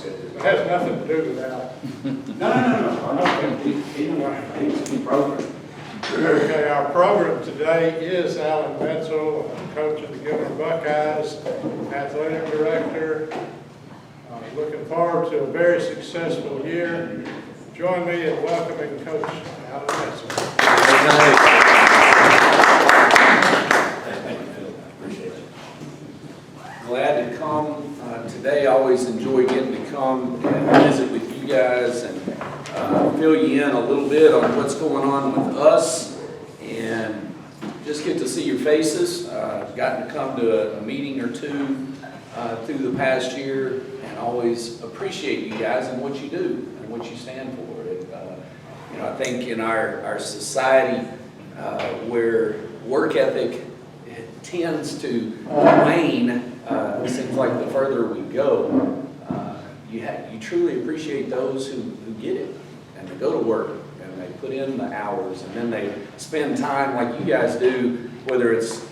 It has nothing to do with that. Okay, our program today is Alan Metzel, coach of the Gilmer Buckeyes, athletic director. Looking forward to a very successful year. Join me in welcoming Coach Alan Metzel. Thank you, Phil. Appreciate it. Glad to come today. I always enjoy getting to come and visit with you guys and fill you in a little bit on what's going on with us and just get to see your faces. I've gotten to come to a meeting or two through the past year and always appreciate you guys and what you do and what you stand for. I think in our society where work ethic tends to wane, it seems like the further we go, you truly appreciate those who get it and they go to work and they put in the hours and then they spend time like you guys do, whether it's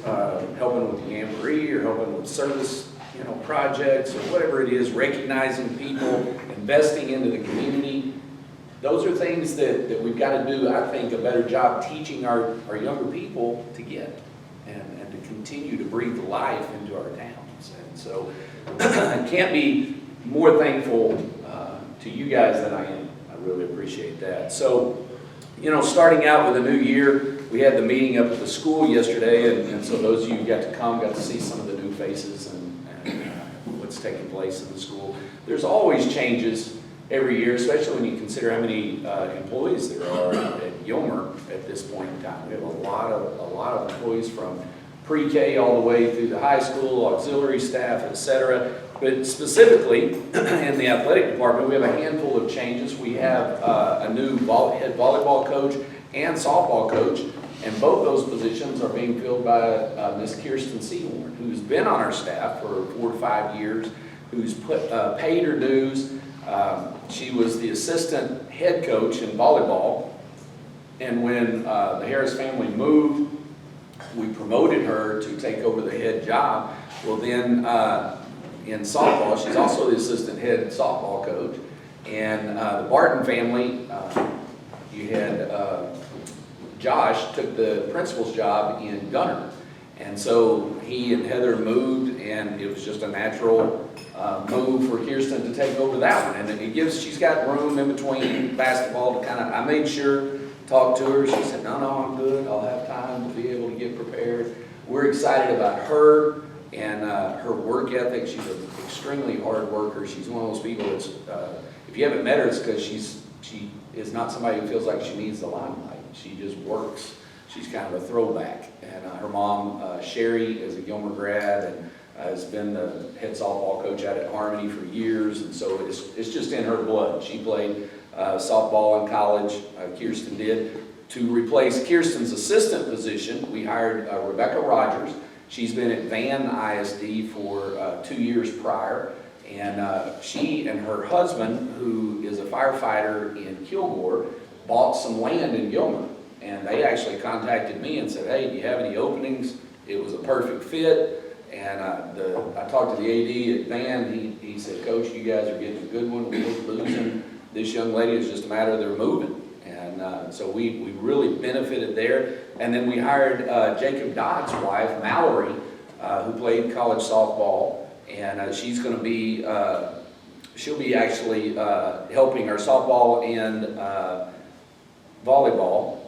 helping with the Jamboree or helping with service projects or whatever it is, recognizing people, investing into the community. Those are things that we've got to do, I think, a better job teaching our younger people to get and to continue to breathe life into our towns. And so I can't be more thankful to you guys than I am. I really appreciate that. So, starting out with a new year, we had the meeting up at the school yesterday, and so those of you who got to see some of the new faces and what's taking place in the school. There's always changes every year, especially when you consider how many employees there are at Gilmer at this point in time. We have a lot of employees from pre-K all the way through the high school, auxiliary staff, etc. But specifically in the athletic department, we have a handful of changes. We have a new head volleyball coach and softball coach, and both those positions are being filled by Miss Kirsten Seahorn, who's been on our staff for 4 to 5 years, who's paid her dues. She was the assistant head coach in volleyball, and when the Harris family moved, we promoted her to take over the head job. Well, then in softball, she's also the assistant head softball coach. And the Barton family, you had Josh took the principal's job in Gunner. And so he and Heather moved, and it was just a natural move for Kirsten to take over that one. And she's got room in between basketball to I made sure, talk to her. She said, no, I'm good. I'll have time to be able to get prepared. We're excited about her and her work ethic. She's an extremely hard worker. She's one of those people that's, if you haven't met her, it's because she is not somebody who feels like she needs the limelight. She just works. She's kind of a throwback. And her mom, Sherry, is a Gilmer grad and has been the head softball coach out at Harmony for years. And so it's just in her blood. She played softball in college, Kirsten did. To replace Kirsten's assistant position, we hired Rebecca Rogers. She's been at Van ISD for 2 years prior. And she and her husband, who is a firefighter in Kilgore, bought some land in Gilmer. And they actually contacted me and said, hey, do you have any openings? It was a perfect fit. And I talked to the AD at Van. He said, Coach, you guys are getting a good one. We're losing this young lady. It's just a matter of they're moving. And so we really benefited there. And then we hired Jacob Dodd's wife, Mallory, who played college softball. And she's going to be, she'll be actually helping our softball and volleyball.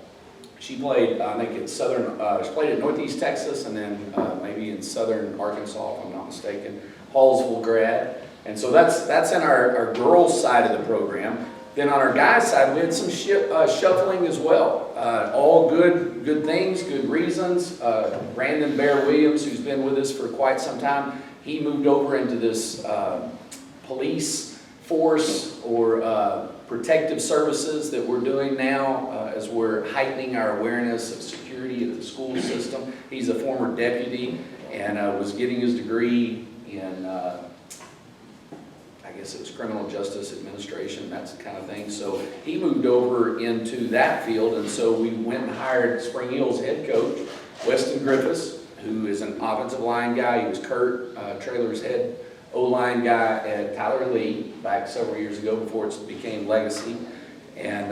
She played, I think, in she played in Northeast Texas and then maybe in Southern Arkansas, if I'm not mistaken, Hallsville grad. And so that's in our girls' side of the program. Then on our guys' side, we had some shuffling as well. All good things, good reasons. Brandon Bear Williams, who's been with us for quite some time, he moved over into this police force or protective services that we're doing now as we're heightening our awareness of security at the school system. He's a former deputy and was getting his degree in, I guess it was criminal justice administration, that's the kind of thing. So he moved over into that field, and so we went and hired Spring Hill's head coach, Weston Griffiths, who is an offensive line guy. He was Kurt Traylor's head O-line guy at Tyler Lee back several years ago before it became Legacy. And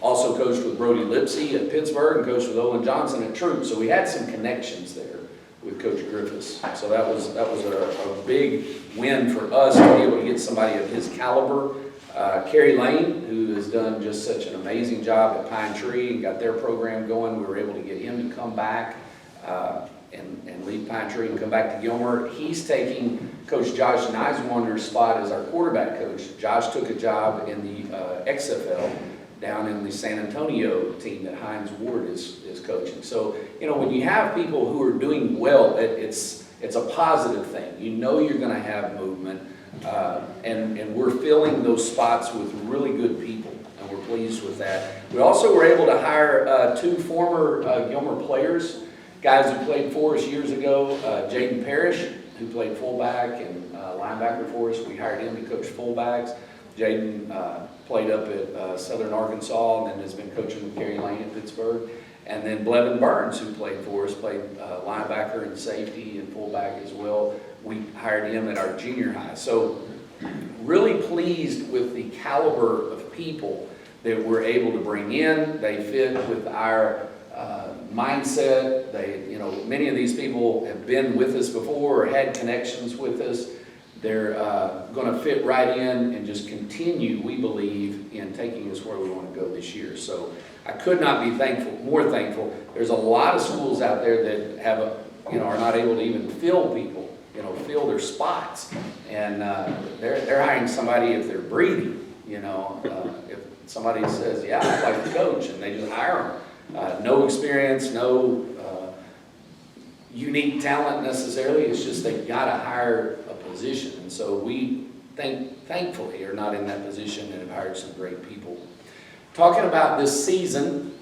also coached with Brody Lipsy at Pittsburgh and coached with Olin Johnson at Troop. So we had some connections there with Coach Griffiths. So that was a big win for us to be able to get somebody of his caliber. Kerry Lane, who has done just such an amazing job at Pine Tree and got their program going. We were able to get him to come back and leave Pine Tree and come back to Gilmer. He's taking Coach Josh Neiswander's spot as our quarterback coach. Josh took a job in the XFL down in the San Antonio team that Hines Ward is coaching. So, you know, when you have people who are doing well, it's a positive thing. You know you're going to have movement, and we're filling those spots with really good people, and we're pleased with that. We also were able to hire 2 former Gilmer players, guys who played for us years ago. Jaden Parrish, who played fullback and linebacker for us. We hired him to coach fullbacks. Jaden played up at Southern Arkansas and then has been coaching with Kerry Lane at Pittsburgh. And then Blevin Burns, who played for us, played linebacker and safety and fullback as well. We hired him at our junior high. So really pleased with the caliber of people that we're able to bring in. They fit with our mindset. They, you know, many of these people have been with us before or had connections with us. They're going to fit right in and just continue, we believe, in taking us where we want to go this year. So I could not be more thankful. There's a lot of schools out there that have, are not able to even fill people, fill their spots. And they're hiring somebody if they're breathing, if somebody says, yeah, I'd like to coach, and they just hire them. No experience, no unique talent necessarily. It's just they've got to hire a position. And so we thankfully are not in that position and have hired some great people. Talking about this season,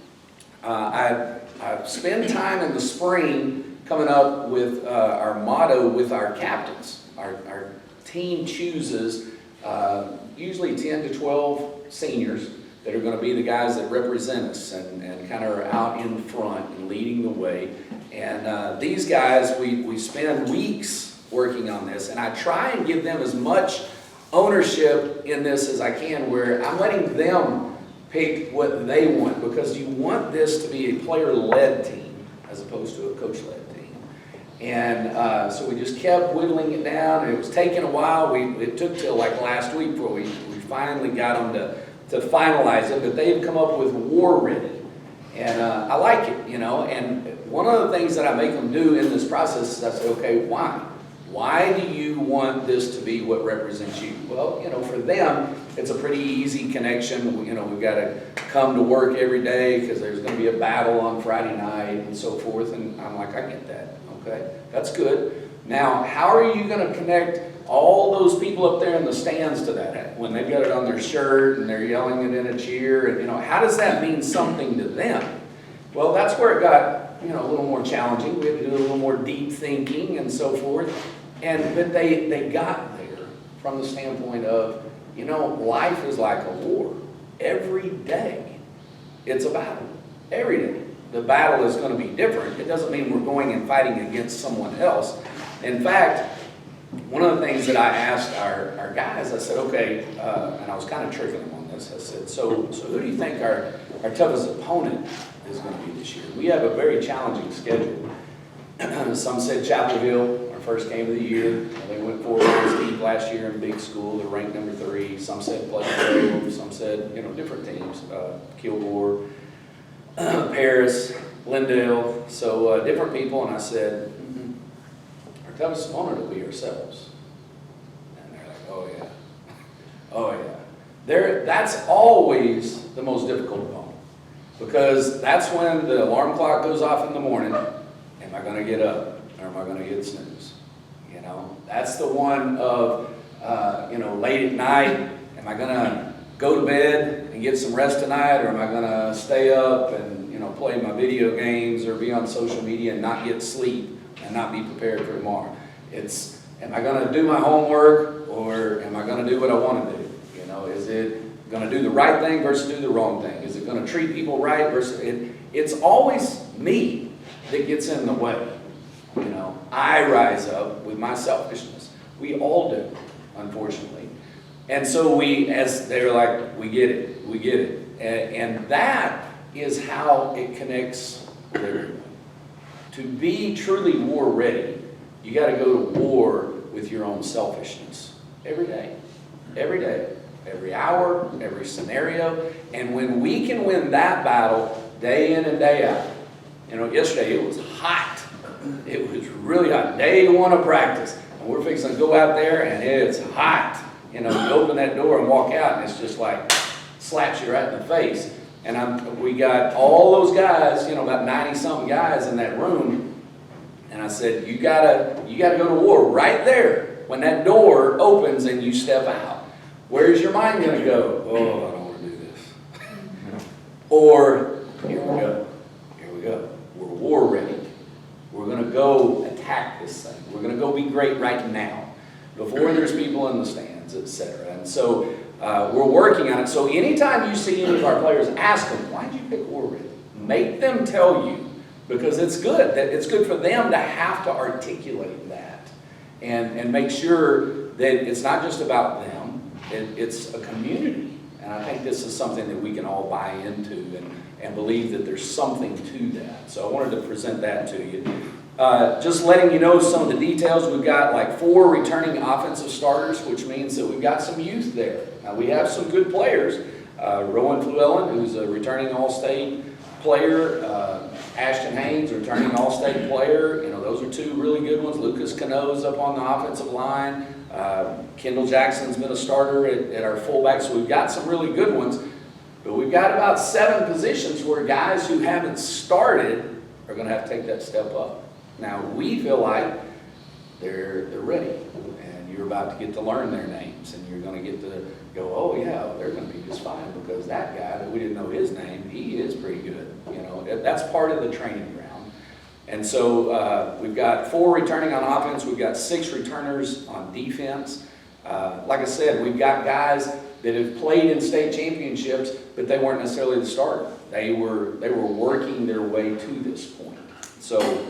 I've spent time in the spring coming up with our motto with our captains. Our team chooses usually 10 to 12 seniors that are going to be the guys that represent us and kind of are out in front and leading the way. And these guys, we spend weeks working on this, and I try and give them as much ownership in this as I can, where I'm letting them pick what they want, because you want this to be a player-led team as opposed to a coach-led team. And so we just kept whittling it down, and it was taking a while. It took till like last week before we finally got them to finalize it, but they've come up with War Ready. And I like it, and one of the things that I make them do in this process is I say, okay, why? Why do you want this to be what represents you? Well, for them, it's a pretty easy connection. We've got to come to work every day because there's going to be a battle on Friday night and so forth. And I'm like, I get that. Okay, that's good. Now, how are you going to connect all those people up there in the stands to that when they've got it on their shirt and they're yelling it in a cheer? And, how does that mean something to them? Well, that's where it got, a little more challenging. We had to do a little more deep thinking and so forth. But they got there from the standpoint of, life is like a war. Every day, it's a battle. Every day. The battle is going to be different. It doesn't mean we're going and fighting against someone else. In fact, one of the things that I asked our guys, I said, okay, and I was kind of tricking them on this. I said, so who do you think our toughest opponent is going to be this year? We have a very challenging schedule. Some said Chapel Hill, our first game of the year. They went 4 rounds deep last year in big school. They're ranked number 3. Some said Pleasant Grove. Some said, different teams. Kilgore, Paris, Glendale. So different people. And I said, our toughest opponent will be ourselves. And they're like, oh yeah. Oh yeah. That's always the most difficult opponent. Because that's when the alarm clock goes off in the morning. Am I going to get up, or am I going to get snooze? That's the one of, late at night. Am I going to go to bed and get some rest tonight, or am I going to stay up and, play my video games or be on social media and not get sleep and not be prepared for tomorrow? Am I going to do my homework, or am I going to do what I want to do? Is it going to do the right thing versus do the wrong thing? Is it going to treat people right versus it's always me that gets in the way. I rise up with my selfishness, We all do, unfortunately. And so as they're like, we get it, we get it. And that is how it connects with everyone. To be truly war ready, you got to go to war with your own selfishness every day, every hour, every scenario. And when we can win that battle day in and day out, yesterday it was hot. It was really hot. Day one of practice. And we're fixing to go out there and it's hot. You open that door and walk out and it's just like slaps you right in the face. And we got all those guys, about 90-something guys in that room. And I said, you gotta go to war right there. When that door opens and you step out, where's your mind gonna go? Oh, I don't want to do this. Or, here we go. We're war ready. We're gonna go attack this thing. We're gonna go be great right now, before there's people in the stands, etc. And so we're working on it. So anytime you see any of our players, ask them, why did you pick war ready? Make them tell you, because it's good. It's good for them to have to articulate that and make sure that it's not just about them, it's a community. And I think this is something that we can all buy into and believe that there's something to that. So I wanted to present that to you. Just letting you know some of the details. We've got like 4 returning offensive starters, which means that we've got some youth there. Now we have some good players. Rowan Fluellen, who's a returning All-State player. Ashton Haynes, returning All-State player. Those are 2 really good ones. Lucas Cano's up on the offensive line. Kendall Jackson's been a starter at our fullback. So we've got some really good ones. But we've got about 7 positions where guys who haven't started are going to have to take that step up. Now, we feel like they're ready, and you're about to get to learn their names, and you're going to get to go, oh yeah, they're going to be just fine, because that guy that we didn't know his name, he is pretty good. That's part of the training ground. And so we've got 4 returning on offense. We've got 6 returners on defense. Like I said, we've got guys that have played in state championships, but they weren't necessarily the starter. They were working their way to this point. So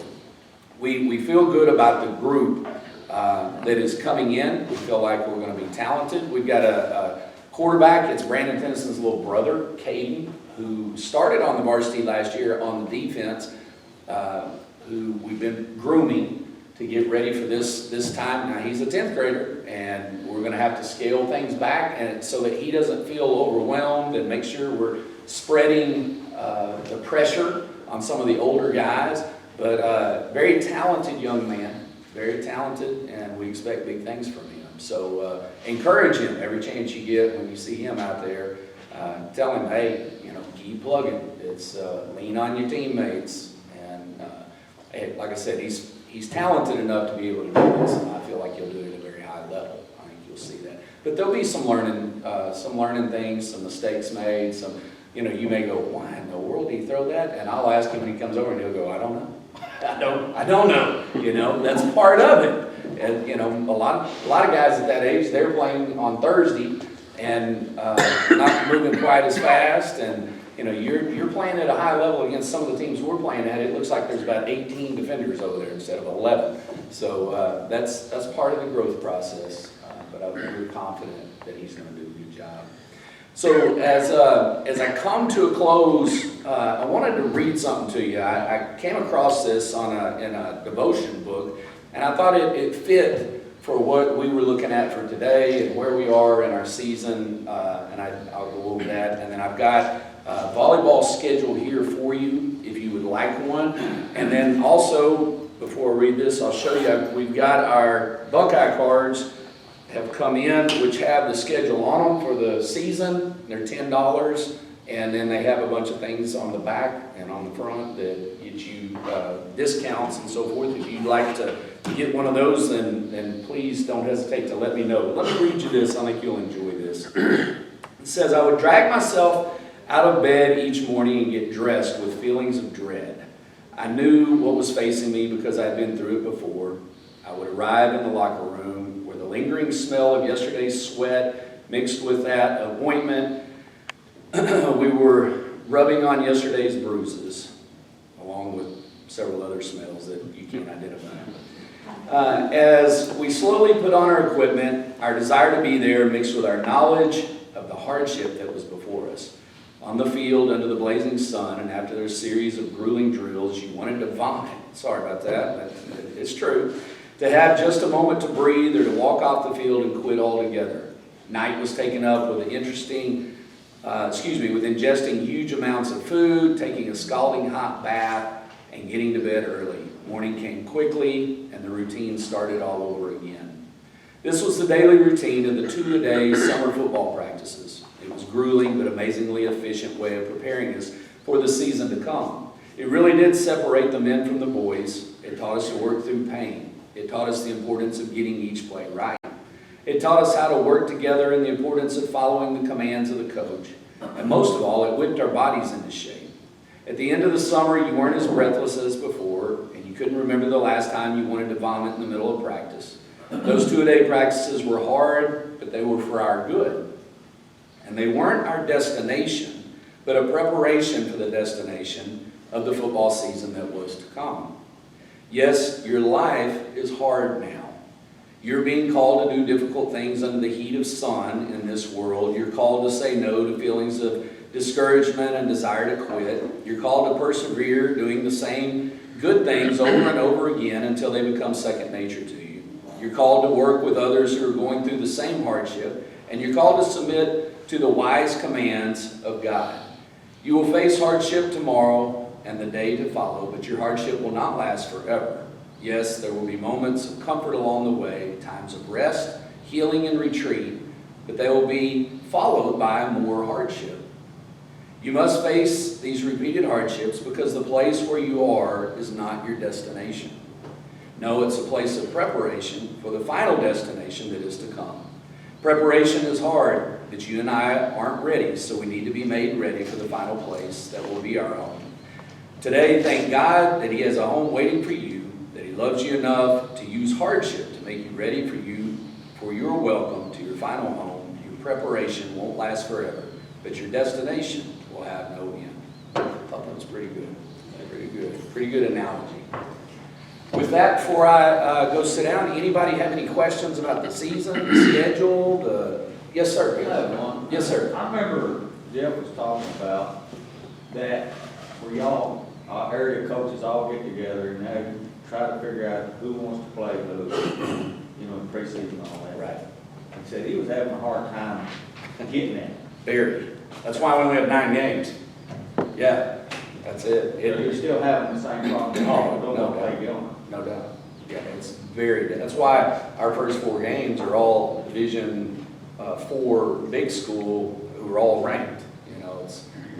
we feel good about the group that is coming in. We feel like we're going to be talented. We've got a quarterback. It's Brandon Tennyson's little brother, Caden, who started on the varsity last year on the defense, who we've been grooming to get ready for this time. Now, he's a 10th grader, and we're going to have to scale things back and so that he doesn't feel overwhelmed, and make sure we're spreading the pressure on some of the older guys. But very talented young man, very talented, and we expect big things from him. So encourage him every chance you get when you see him out there. Tell him, hey, keep plugging. It's lean on your teammates. And like I said, he's talented enough to be able to do this, and I feel like he'll do it at a very high level. I think you'll see that. But there'll be some learning things, some mistakes made, some, you may go, why in the world did he throw that? And I'll ask him when he comes over, and he'll go, I don't know. I don't know. That's part of it. And, a lot of guys at that age, they're playing on Thursday and not moving quite as fast. And, you're playing at a high level against some of the teams we're playing at. It looks like there's about 18 defenders over there instead of 11. So that's part of the growth process. But I'm very confident that he's going to do a good job. So as I come to a close, I wanted to read something to you. I came across this in a devotion book, and I thought it fit for what we were looking at for today and where we are in our season, and I'll go over that. And then I've got a volleyball schedule here for you if you would like one. And then also, before I read this, I'll show you, we've got our Buckeye cards have come in, which have the schedule on them for the season. They're $10, and then they have a bunch of things on the back and on the front that get you discounts and so forth. If you'd like to get one of those, then please don't hesitate to let me know. Let me read you this. I think you'll enjoy this. It says, I would drag myself out of bed each morning and get dressed with feelings of dread. I knew what was facing me because I had been through it before. I would arrive in the locker room where the lingering smell of yesterday's sweat mixed with that of ointment we were rubbing on yesterday's bruises, along with several other smells that you can't identify. As we slowly put on our equipment, our desire to be there mixed with our knowledge of the hardship that was before us. On the field, under the blazing sun, and after their series of grueling drills, you wanted to vomit. Sorry about that, but it's true. To have just a moment to breathe or to walk off the field and quit altogether. Night was taken up with with ingesting huge amounts of food, taking a scalding hot bath, and getting to bed early. Morning came quickly, and the routine started all over again. This was the daily routine of the 2-a-day summer football practices. It was grueling but amazingly efficient way of preparing us for the season to come. It really did separate the men from the boys. It taught us to work through pain. It taught us the importance of getting each play right. It taught us how to work together and the importance of following the commands of the coach. And most of all, it whipped our bodies into shape. At the end of the summer, you weren't as breathless as before, and you couldn't remember the last time you wanted to vomit in the middle of practice. Those 2-a-day practices were hard, but they were for our good. And they weren't our destination, but a preparation for the destination of the football season that was to come. Yes, your life is hard now. You're being called to do difficult things under the heat of sun in this world. You're called to say no to feelings of discouragement and desire to quit. You're called to persevere doing the same good things over and over again until they become second nature to you. You're called to work with others who are going through the same hardship, and you're called to submit to the wise commands of God. You will face hardship tomorrow and the day to follow, but your hardship will not last forever. Yes, there will be moments of comfort along the way, times of rest, healing, and retreat, but they will be followed by more hardship. You must face these repeated hardships because the place where you are is not your destination. No, it's a place of preparation for the final destination that is to come. Preparation is hard, but you and I aren't ready, so we need to be made ready for the final place that will be our home. Today, thank God that He has a home waiting for you, that He loves you enough to use hardship to make you ready for your welcome to your final home. Your preparation won't last forever, but your destination will have no end. I thought that was pretty good. Pretty good analogy. With that, before I go sit down, anybody have any questions about the season, the schedule? Yes, sir. I have one. Yes, sir. I remember Jeff was talking about that where y'all, area coaches all get together and they try to figure out who wants to play who, in preseason and all that. Right. He said he was having a hard time getting that. Very. That's why we only have 9 games. Yeah, that's it. You're still having the same problem. Oh, no play doubt. Gilmer. No doubt. Yeah, it's very, that's why our first 4 games are all Division 4 big school who are all ranked.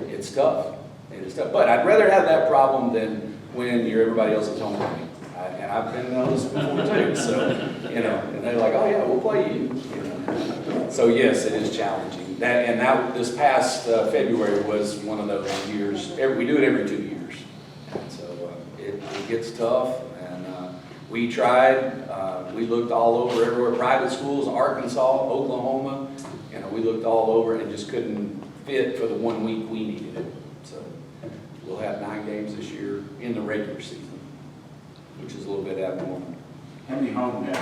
It's tough. It is tough. But I'd rather have that problem than when you're everybody else's home game. And I've been on this before too. So, and they're like, oh yeah, we'll play you. So yes, it is challenging. This past February was one of those years. We do it every 2 years. And so it gets tough. And we tried. We looked all over everywhere. Private schools, Arkansas, Oklahoma. We looked all over and just couldn't fit for the 1 week we needed it. So we'll have 9 games this year in the regular season, which is a little bit abnormal. How many home games?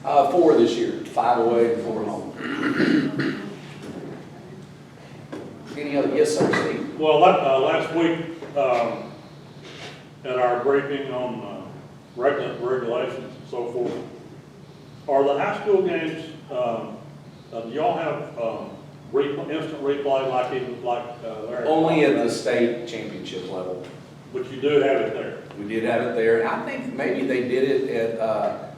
4 this year, 5 away and 4 home. Any other? Yes, sir, Steve. Well, last week, at our briefing on regulations and so forth, are the high school games, do y'all have instant replay like there? Only at the state championship level. But you do have it there. We did have it there. I think maybe they did it at,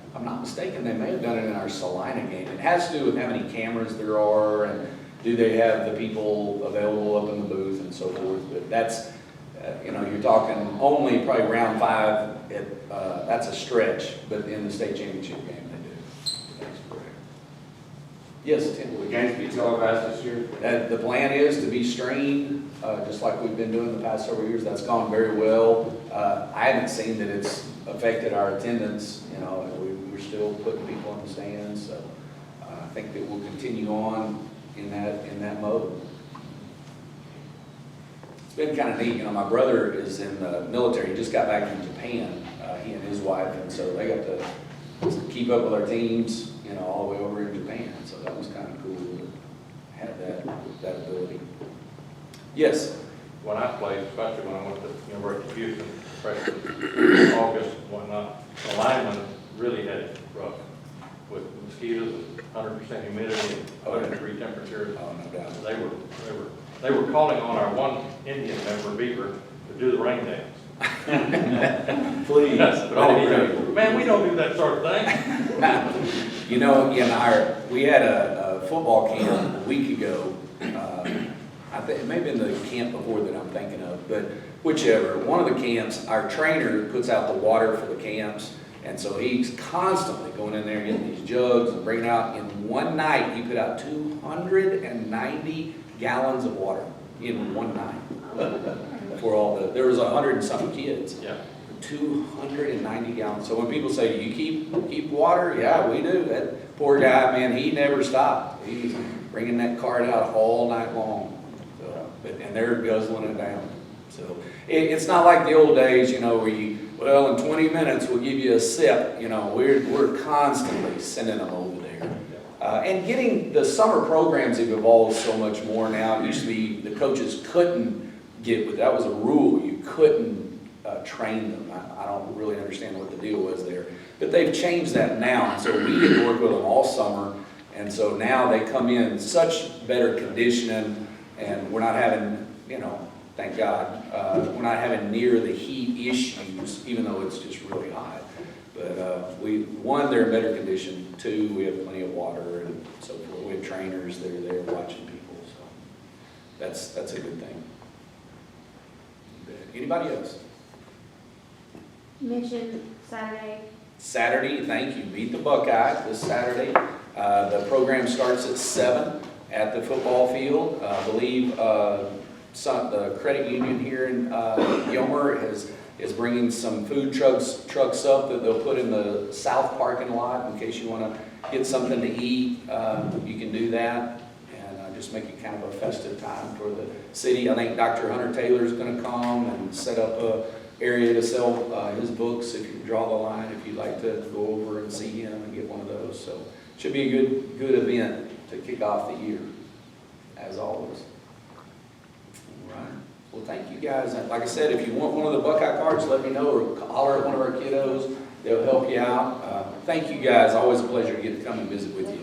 if I'm not mistaken, they may have done it in our Salina game. It has to do with how many cameras there are and do they have the people available up in the booth and so forth. But that's, you're talking only probably round 5. That's a stretch, but in the state championship game they do. That's correct. Yes, Tim. Will the games be televised this year? The plan is to be streamed, just like we've been doing the past several years. That's gone very well. I haven't seen that it's affected our attendance. We're still putting people in the stands, so I think that we'll continue on in that mode. It's been kind of neat. My brother is in the military. He just got back from Japan, he and his wife, and so they got to keep up with our teams, you know, all the way over in Japan. So that was kind of cool to have that ability. Yes? When I played, especially when I went to University of Houston, freshman, August and whatnot, the linemen really had it rough with mosquitoes and 100% humidity and 100-degree temperatures. Oh, no doubt. They were calling on our one Indian member, Beaver, to do the rain dance. Please. Man, we don't do that sort of thing. You know, we had a football camp a week ago. I think it may have been the camp before that I'm thinking of, but whichever. One of the camps, our trainer puts out the water for the camps, and so he's constantly going in there getting these jugs and bringing out. In one night, he put out 290 gallons of water in one night for all there was 100 and something kids. Yeah. 290 gallons. So when people say, "Do you keep water?" Yeah, we do. That poor guy, man, he never stopped. He's bringing that cart out all night long. So, and they're guzzling it down. So it's not like the old days, you know, where in 20 minutes we'll give you a sip. You know, we're constantly sending them over there. And getting the summer programs have evolved so much more now. It used to be the coaches couldn't get with, that was a rule. You couldn't train them. I don't really understand what the deal was there. But they've changed that now. And so we get to work with them all summer. And so now they come in such better conditioning, and we're not having, you know, thank God, we're not having near the heat issues, even though it's just really hot. But one, they're in better condition. Two, we have plenty of water and so forth. We have trainers that are there watching people. So that's a good thing. Anybody else? You mentioned Saturday. Thank you. Beat the Buckeyes this Saturday. The program starts at 7 at the football field. I believe the credit union here in Gilmer is bringing some food trucks up that they'll put in the south parking lot in case you want to get something to eat. You can do that and just make it kind of a festive time for the city. I think Dr. Hunter Taylor is going to come and set up a area to sell his books. If you draw the line, if you'd like to go over and see him and get one of those. So it should be a good event to kick off the year, as always. All right. Well, thank you guys. And like I said, if you want one of the Buckeye cards, let me know or holler at one of our kiddos. They'll help you out. Thank you guys. Always a pleasure to get to come and visit with you.